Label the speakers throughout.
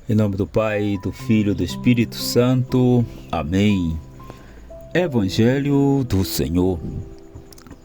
Speaker 1: Em nome do Pai, do Filho e do Espírito Santo. Amém. Evangelho do Senhor.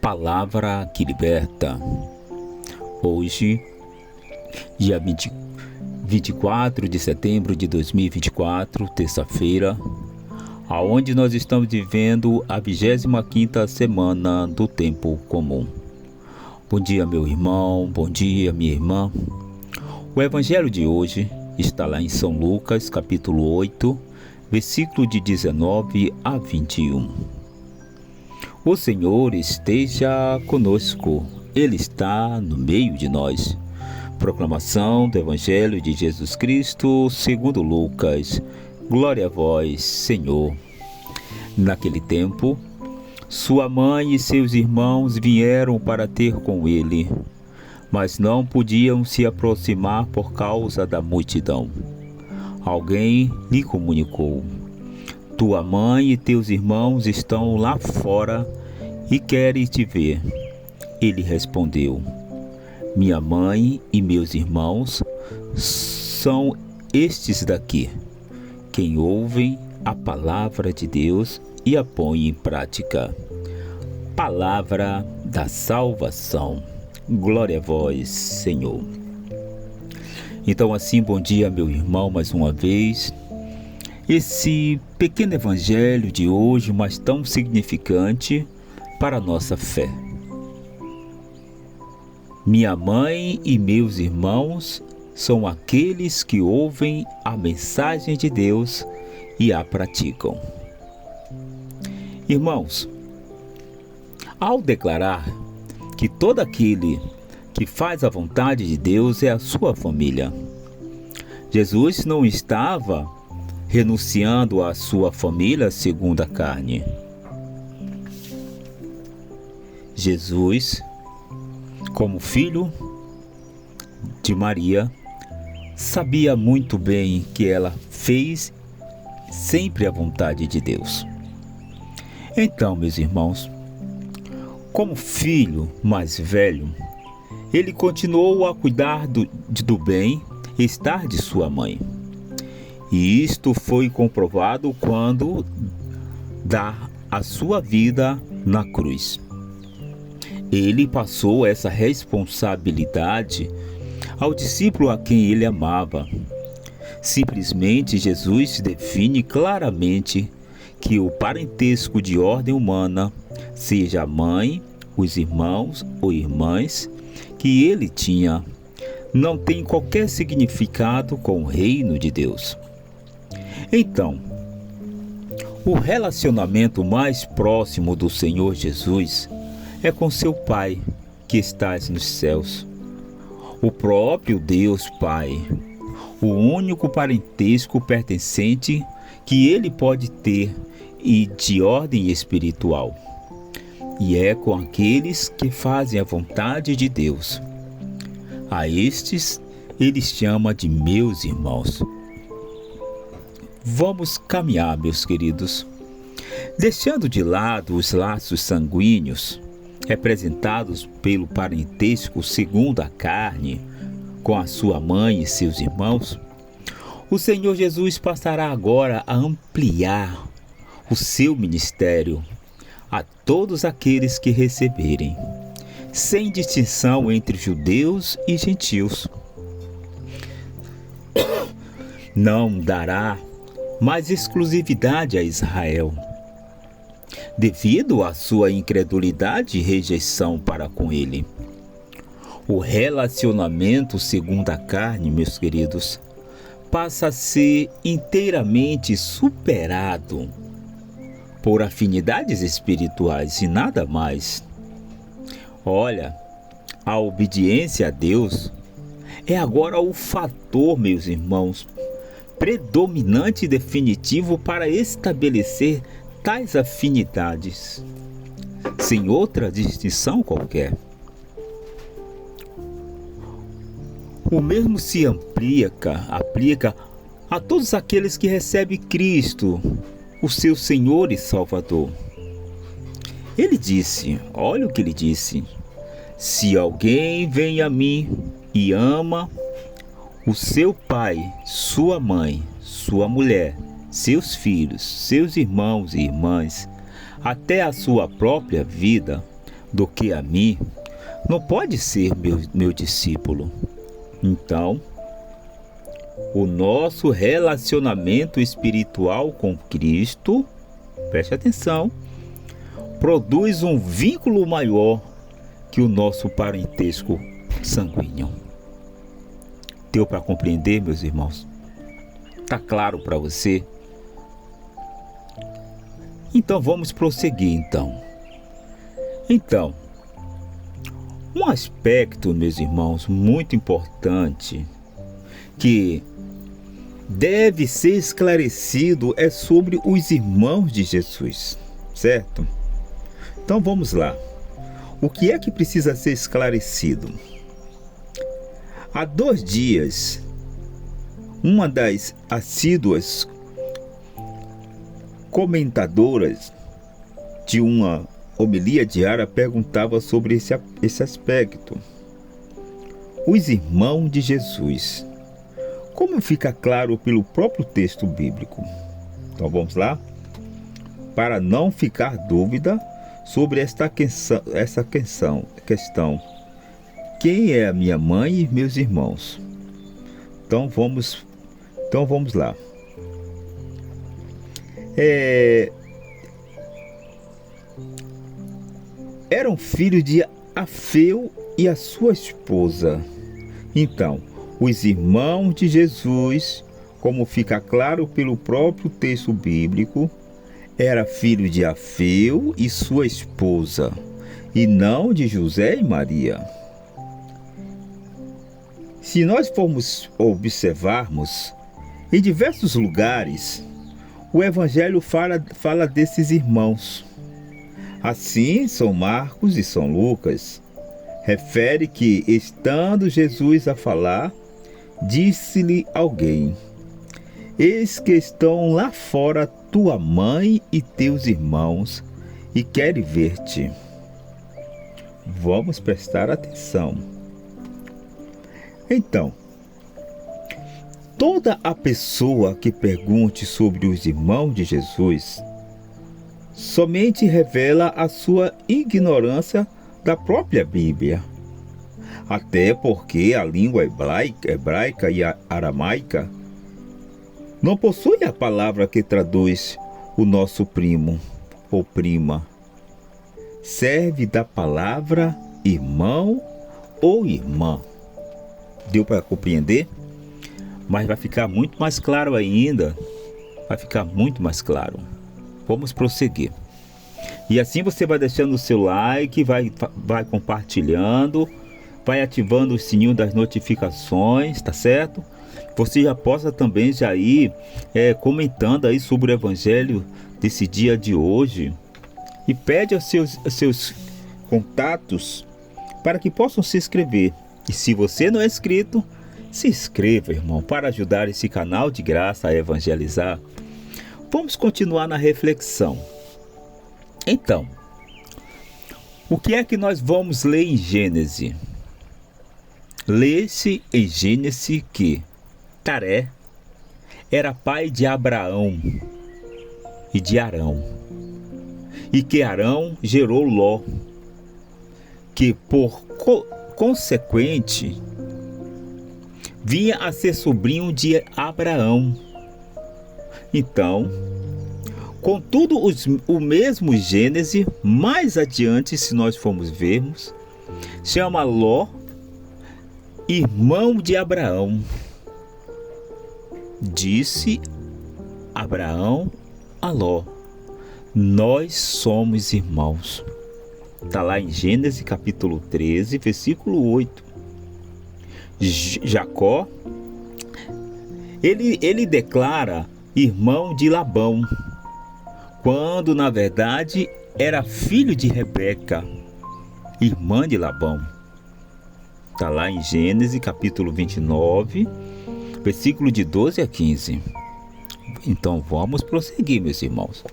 Speaker 1: Palavra que liberta. Hoje, dia 24 de setembro de 2024, terça-feira, aonde nós estamos vivendo a 25ª semana do tempo comum. Bom dia, meu irmão, bom dia, minha irmã. O evangelho de hoje está lá em São Lucas, capítulo 8, versículo de 19 a 21. O Senhor esteja conosco, Ele está no meio de nós. Proclamação do Evangelho de Jesus Cristo, segundo Lucas. Glória a vós, Senhor. Naquele tempo, sua mãe e seus irmãos vieram para ter com ele, mas não podiam se aproximar por causa da multidão. Alguém lhe comunicou: tua mãe e teus irmãos estão lá fora e querem te ver. Ele respondeu: minha mãe e meus irmãos são estes daqui, quem ouvem a palavra de Deus e a põe em prática. Palavra da salvação. Glória a vós, Senhor. Então, assim, bom dia, meu irmão, mais uma vez. Esse pequeno evangelho de hoje, mas tão significante para a nossa fé. Minha mãe e meus irmãos são aqueles que ouvem a mensagem de Deus e a praticam. Irmãos, ao declarar que todo aquele que faz a vontade de Deus é a sua família, Jesus não estava renunciando à sua família segundo a carne. Jesus, como filho de Maria, sabia muito bem que ela fez sempre a vontade de Deus. Então, meus irmãos, como filho mais velho, ele continuou a cuidar do bem-estar de sua mãe. E isto foi comprovado quando dá a sua vida na cruz. Ele passou essa responsabilidade ao discípulo a quem ele amava. Simplesmente, Jesus define claramente que o parentesco de ordem humana, seja a mãe, os irmãos ou irmãs que ele tinha, não tem qualquer significado com o reino de Deus. Então, o relacionamento mais próximo do Senhor Jesus é com seu Pai, que estás nos céus. O próprio Deus Pai, o único parentesco pertencente que ele pode ter e de ordem espiritual. E é com aqueles que fazem a vontade de Deus. A estes ele chama de meus irmãos. Vamos caminhar, meus queridos, deixando de lado os laços sanguíneos, representados pelo parentesco segundo a carne, com a sua mãe e seus irmãos. O Senhor Jesus passará agora a ampliar o seu ministério a todos aqueles que receberem, sem distinção entre judeus e gentios. Não dará mais exclusividade a Israel, devido à sua incredulidade e rejeição para com ele. O relacionamento segundo a carne, meus queridos, passa a ser inteiramente superado por afinidades espirituais e nada mais. Olha, a obediência a Deus é agora o fator, meus irmãos, predominante e definitivo para estabelecer tais afinidades, sem outra distinção qualquer. O mesmo se aplica a todos aqueles que recebem Cristo, o seu Senhor e Salvador. Ele disse, olha o que ele disse: se alguém vem a mim e ama o seu pai, sua mãe, sua mulher, seus filhos, seus irmãos e irmãs, até a sua própria vida, do que a mim, não pode ser meu discípulo. Então, o nosso relacionamento espiritual com Cristo, preste atenção, produz um vínculo maior que o nosso parentesco sanguíneo. Deu para compreender, meus irmãos? Tá claro para você? Então vamos prosseguir Então, um aspecto, meus irmãos, muito importante que deve ser esclarecido é sobre os irmãos de Jesus, certo? Então vamos lá. O que é que precisa ser esclarecido? Há 2 dias, uma das assíduas comentadoras de uma homilia diária perguntava sobre esse aspecto. Os irmãos de Jesus. Como fica claro pelo próprio texto bíblico? Então vamos lá? Para não ficar dúvida sobre essa questão. Quem é a minha mãe e meus irmãos? Então vamos lá. Eram filhos de Alfeu e a sua esposa. Então, os irmãos de Jesus, como fica claro pelo próprio texto bíblico, era filho de Alfeu e sua esposa, e não de José e Maria. Se nós formos observarmos, em diversos lugares, o Evangelho fala desses irmãos. Assim, São Marcos e São Lucas refere que, estando Jesus a falar, disse-lhe alguém: eis que estão lá fora tua mãe e teus irmãos, e querem ver-te. Vamos prestar atenção. Então, toda a pessoa que pergunte sobre os irmãos de Jesus somente revela a sua ignorância da própria Bíblia. Até porque a língua hebraica e a aramaica não possui a palavra que traduz o nosso primo ou prima. Serve da palavra irmão ou irmã. Deu para compreender? Mas vai ficar muito mais claro ainda. Vai ficar muito mais claro. Vamos prosseguir. E assim você vai deixando o seu like, vai compartilhando, vai ativando o sininho das notificações, tá certo? Você já possa também já ir comentando aí sobre o Evangelho desse dia de hoje. E pede aos seus contatos para que possam se inscrever. E se você não é inscrito, se inscreva, irmão, para ajudar esse canal de graça a evangelizar. Vamos continuar na reflexão. Então, o que é que nós vamos ler em Gênesis? Lê-se em Gênesis que Taré era pai de Abraão e de Arão, e que Arão gerou Ló, que por consequente vinha a ser sobrinho de Abraão. Então, contudo, o mesmo Gênesis, mais adiante, se nós formos vermos, chama Ló irmão de Abraão. Disse Abraão a Ló: nós somos irmãos. Está lá em Gênesis capítulo 13, versículo 8. Jacó, ele declara irmão de Labão, quando na verdade era filho de Rebeca, irmã de Labão. Está lá em Gênesis capítulo 29, versículo de 12 a 15. Então vamos prosseguir, meus irmãos,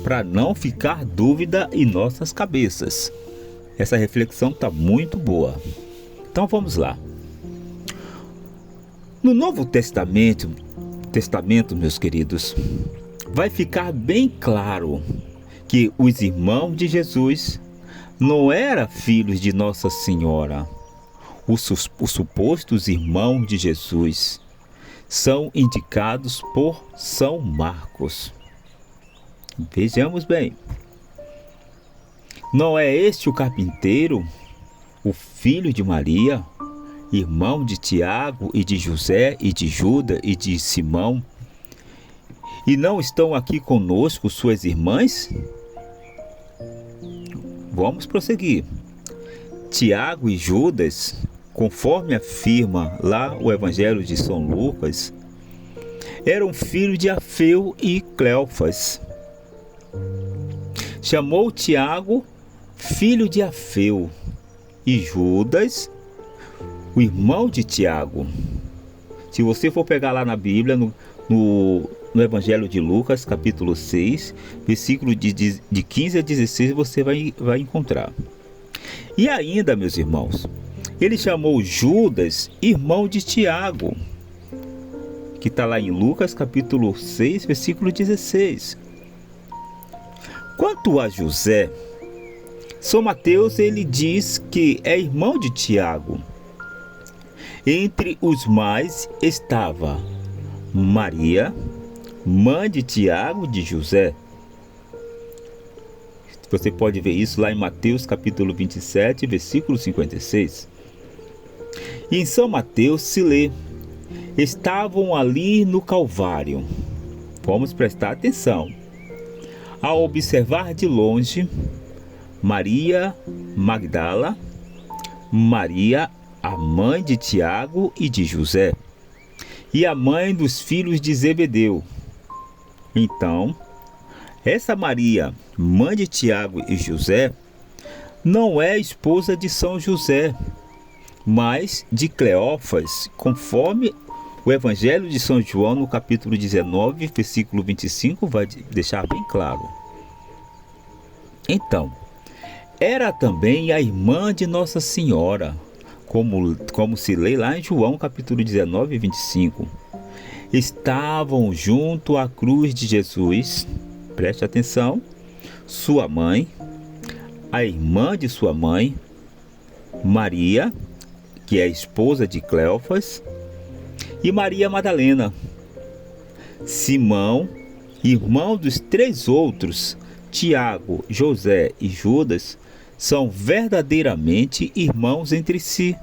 Speaker 1: para não ficar dúvida em nossas cabeças. Essa reflexão está muito boa. Então vamos lá. No Novo Testamento, meus queridos, vai ficar bem claro que os irmãos de Jesus não eram filhos de Nossa Senhora. Os supostos irmãos de Jesus são indicados por São Marcos. Vejamos bem. Não é este o carpinteiro, o filho de Maria, irmão de Tiago e de José e de Judas e de Simão? E não estão aqui conosco suas irmãs? Vamos prosseguir. Tiago e Judas, conforme afirma lá o Evangelho de São Lucas, eram filhos de Alfeu e Cleofas. Chamou Tiago filho de Alfeu e Judas, o irmão de Tiago. Se você for pegar lá na Bíblia, no Evangelho de Lucas, capítulo 6, versículo de 15 a 16, você vai encontrar. E ainda, meus irmãos, ele chamou Judas, irmão de Tiago, que está lá em Lucas, capítulo 6, versículo 16. Quanto a José, São Mateus ele diz que é irmão de Tiago. Entre os mais estava Maria, mãe de Tiago e de José. Você pode ver isso lá em Mateus capítulo 27, versículo 56. E em São Mateus se lê: estavam ali no Calvário. Vamos prestar atenção. Ao observar de longe, Maria Magdala, Maria, a mãe de Tiago e de José, e a mãe dos filhos de Zebedeu. Então, essa Maria, mãe de Tiago e José, não é esposa de São José, mas de Cleófas, conforme o Evangelho de São João, no capítulo 19, versículo 25, vai deixar bem claro. Então, era também a irmã de Nossa Senhora, como se lê lá em João, capítulo 19, 25. Estavam junto à cruz de Jesus, preste atenção, sua mãe, a irmã de sua mãe, Maria, que é esposa de Cleófas, e Maria Madalena. Simão, irmão dos três outros, Tiago, José e Judas, são verdadeiramente irmãos entre si,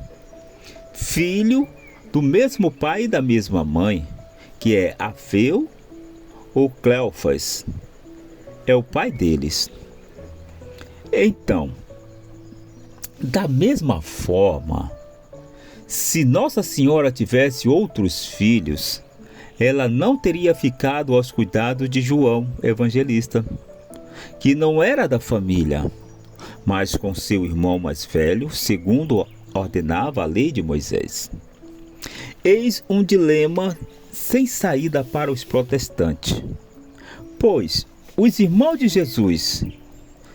Speaker 1: filho do mesmo pai e da mesma mãe, que é Alfeu ou Cleófas, é o pai deles. Então, da mesma forma, se Nossa Senhora tivesse outros filhos, ela não teria ficado aos cuidados de João Evangelista, que não era da família, mas com seu irmão mais velho, segundo ordenava a lei de Moisés. Eis um dilema sem saída para os protestantes, pois os irmãos de Jesus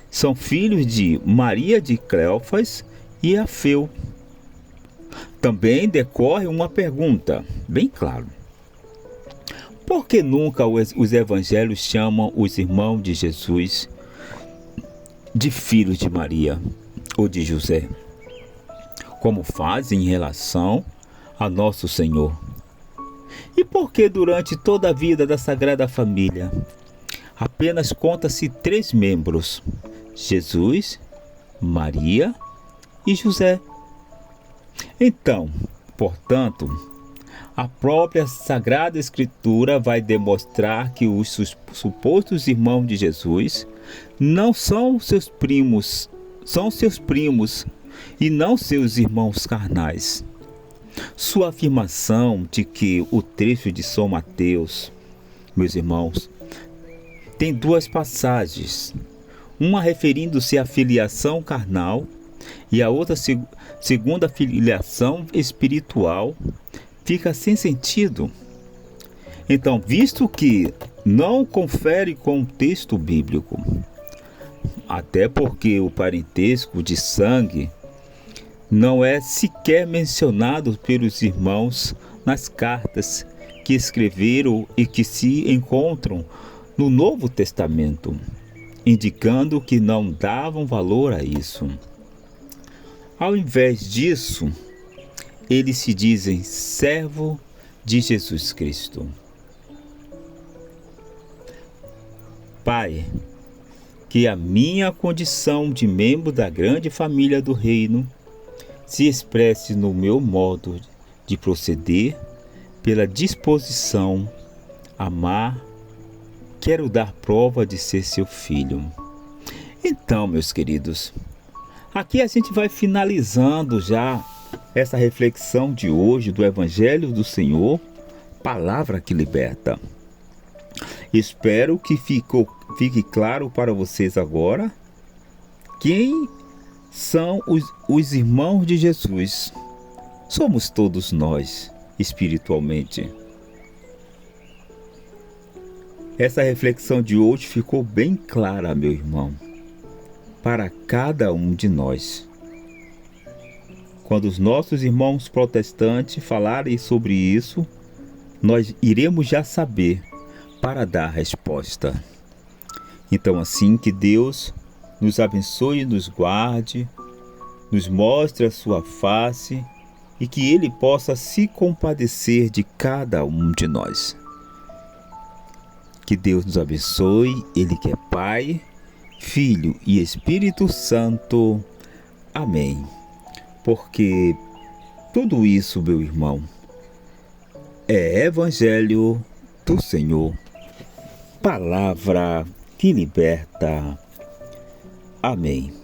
Speaker 1: são filhos de Maria de Cleófas e Alfeu. Também decorre uma pergunta, bem claro. Por que nunca os evangelhos chamam os irmãos de Jesus de filhos de Maria ou de José, como fazem em relação a Nosso Senhor? E por que durante toda a vida da Sagrada Família apenas conta-se 3 membros: Jesus, Maria e José? Então, portanto, a própria Sagrada Escritura vai demonstrar que os supostos irmãos de Jesus não são seus primos, são seus primos e não seus irmãos carnais. Sua afirmação de que o trecho de São Mateus, meus irmãos, tem 2 passagens, uma referindo-se à filiação carnal e a outra segundo a filiação espiritual, fica sem sentido. Então, visto que não confere com o texto bíblico, até porque o parentesco de sangue não é sequer mencionado pelos irmãos nas cartas que escreveram e que se encontram no Novo Testamento, indicando que não davam valor a isso. Ao invés disso, eles se dizem servo de Jesus Cristo. Pai, que a minha condição de membro da grande família do reino se expresse no meu modo de proceder, pela disposição a amar. Quero dar prova de ser seu filho. Então, meus queridos, aqui a gente vai finalizando já essa reflexão de hoje do Evangelho do Senhor, palavra que liberta. Espero que fique claro para vocês agora quem são os irmãos de Jesus. Somos todos nós, espiritualmente. Essa reflexão de hoje ficou bem clara, meu irmão, para cada um de nós. Quando os nossos irmãos protestantes falarem sobre isso, nós iremos já saber para dar resposta. Então, assim, que Deus nos abençoe e nos guarde, nos mostre a sua face e que Ele possa se compadecer de cada um de nós. Que Deus nos abençoe, Ele que é Pai, Filho e Espírito Santo. Amém. Porque tudo isso, meu irmão, é Evangelho do Senhor. Palavra que liberta. Amém.